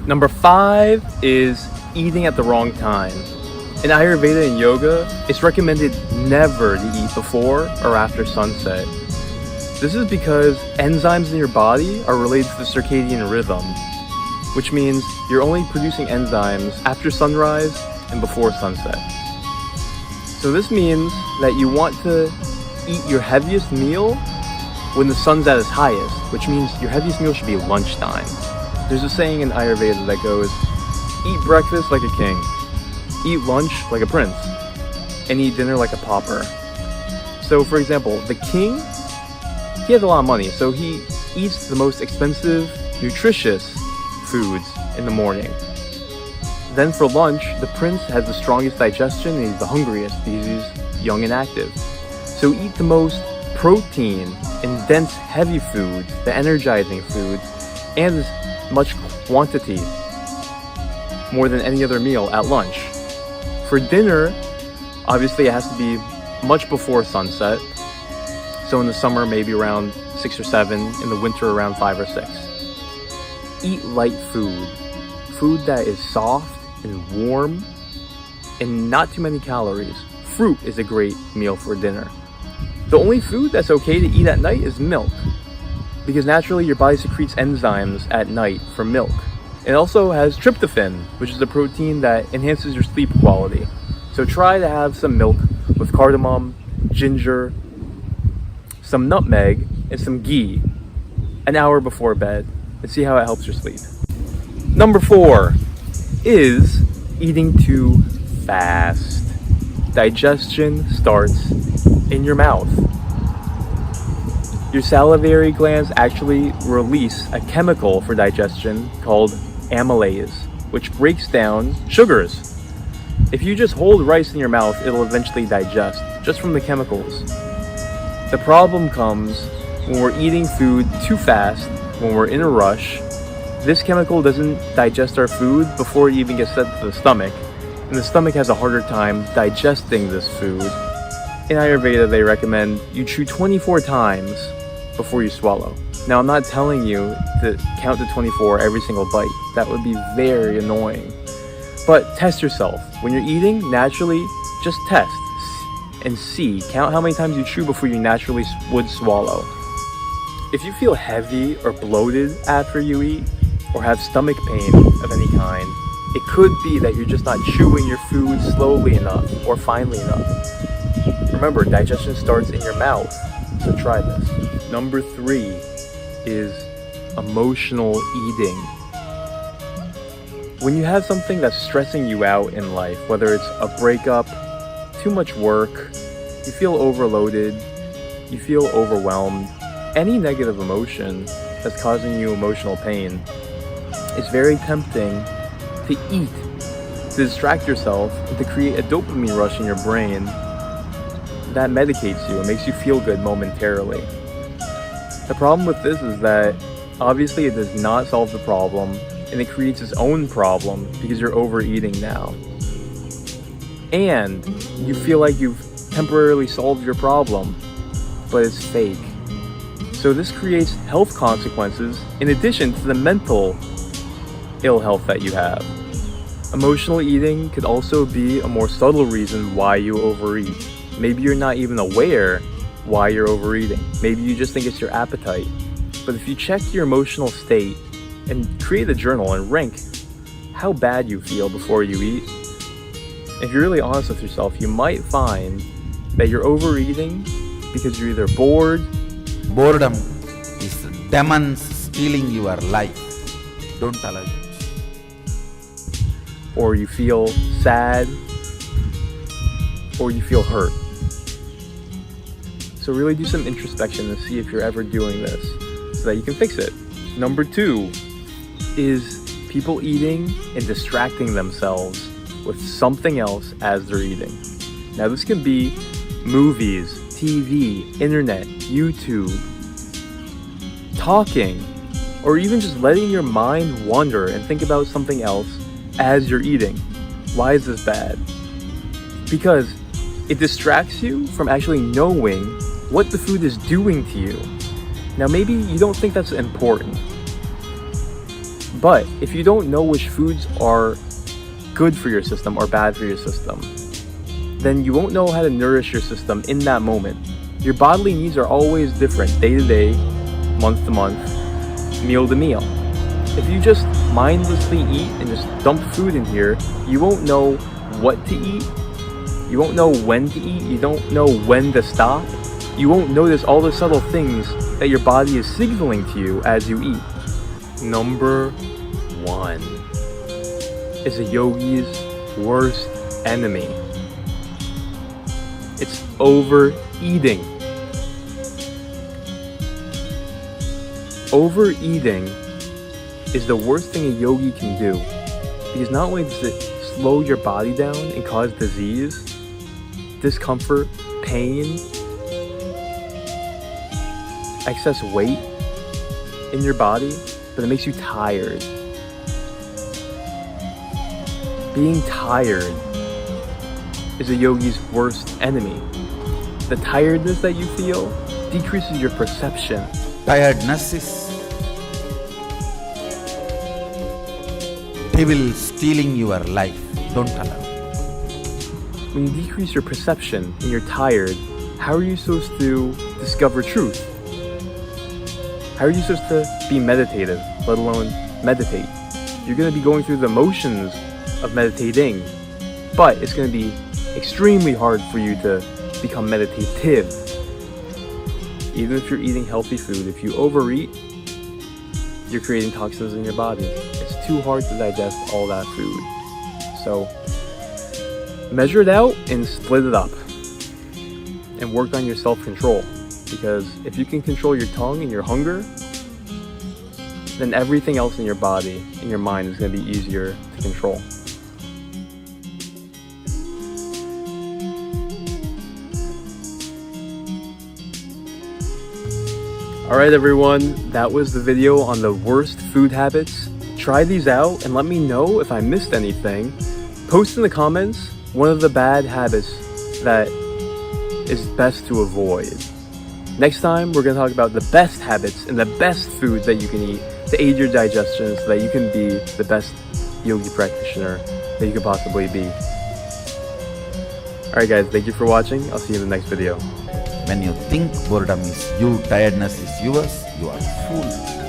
Number 5 is eating at the wrong time. In Ayurveda and yoga, it's recommended never to eat before or after sunset. This is because enzymes in your body are related to the circadian rhythm, which means you're only producing enzymes after sunrise and before sunset. So this means that you want to eat your heaviest meal when the sun's at its highest, which means your heaviest meal should be lunchtime. There's a saying in Ayurveda that goes, eat breakfast like a king, eat lunch like a prince, and eat dinner like a pauper. So for example, the king, he has a lot of money, so he eats the most expensive, nutritious foods in the morning. Then for lunch, the prince has the strongest digestion and he's the hungriest because he's young and active. So eat the most protein and dense heavy foods, the energizing foods, and as much quantity, more than any other meal at lunch. For dinner, obviously it has to be much before sunset. So in the summer, maybe around 6 or 7, in the winter around 5 or 6. Eat light food that is soft and warm and not too many calories. Fruit is a great meal for dinner. The only food that's okay to eat at night is milk, because naturally your body secretes enzymes at night from milk. It also has tryptophan, which is a protein that enhances your sleep quality. So try to have some milk with cardamom, ginger, some nutmeg, and some ghee an hour before bed, and see how it helps your sleep. Number 4 is eating too fast. Digestion starts in your mouth. Your salivary glands actually release a chemical for digestion called amylase, which breaks down sugars. If you just hold rice in your mouth, it'll eventually digest, just from the chemicals. The problem comes when we're eating food too fast, when we're in a rush. This chemical doesn't digest our food before it even gets sent to the stomach, and the stomach has a harder time digesting this food. In Ayurveda, they recommend you chew 24 times before you swallow. Now, I'm not telling you to count to 24 every single bite. That would be very annoying. But test yourself. When you're eating, naturally, just test and see. Count how many times you chew before you naturally would swallow. If you feel heavy or bloated after you eat, or have stomach pain of any kind, it could be that you're just not chewing your food slowly enough or finely enough. Remember, digestion starts in your mouth, so try this. Number 3 is emotional eating. When you have something that's stressing you out in life, whether it's a breakup, too much work, you feel overloaded, you feel overwhelmed, any negative emotion that's causing you emotional pain, it's very tempting to eat, to distract yourself, and to create a dopamine rush in your brain that medicates you and makes you feel good momentarily. The problem with this is that obviously it does not solve the problem, and it creates its own problem because you're overeating now. And you feel like you've temporarily solved your problem, but it's fake. So this creates health consequences in addition to the mental ill health that you have. Emotional eating could also be a more subtle reason why you overeat. Maybe you're not even aware why you're overeating. Maybe you just think it's your appetite. But if you check your emotional state and create a journal and rank how bad you feel before you eat, if you're really honest with yourself, you might find that you're overeating because you're either bored. Boredom is demons stealing your life. Don't allow it. Or you feel sad, or you feel hurt. So really do some introspection and see if you're ever doing this so that you can fix it. Number 2 is people eating and distracting themselves with something else as they're eating. Now this can be movies, TV, internet, YouTube, talking, or even just letting your mind wander and think about something else as you're eating. Why is this bad? Because it distracts you from actually knowing what the food is doing to you. Now maybe you don't think that's important, But if you don't know which foods are good for your system or bad for your system, then you won't know how to nourish your system in that moment. Your bodily needs are always different, day to day, month to month, meal to meal. If you just mindlessly eat and just dump food in here, you won't know what to eat. You won't know when to eat. You don't know when to stop. You won't notice all the subtle things that your body is signaling to you as you eat. Number 1 is a yogi's worst enemy. It's overeating. Overeating is the worst thing a yogi can do, because not only does it slow your body down and cause disease, discomfort, pain, excess weight in your body, but it makes you tired. Being tired is a yogi's worst enemy. The tiredness that you feel decreases your perception. Tiredness is devil stealing your life. Don't allow. When you decrease your perception and you're tired, how are you supposed to discover truth? How are you supposed to be meditative, let alone meditate? You're going to be going through the motions of meditating, but it's going to be extremely hard for you to become meditative. Even if you're eating healthy food, if you overeat, you're creating toxins in your body. It's too hard to digest all that food. So measure it out and split it up and work on your self-control, because if you can control your tongue and your hunger, then everything else in your body and your mind is going to be easier to control. Alright everyone, that was the video on the worst food habits. Try these out and let me know if I missed anything. Post in the comments one of the bad habits that is best to avoid. Next time, we're going to talk about the best habits and the best foods that you can eat to aid your digestion so that you can be the best yogi practitioner that you could possibly be. Alright guys, thank you for watching. I'll see you in the next video. When you think boredom is you, tiredness is yours, you are fool.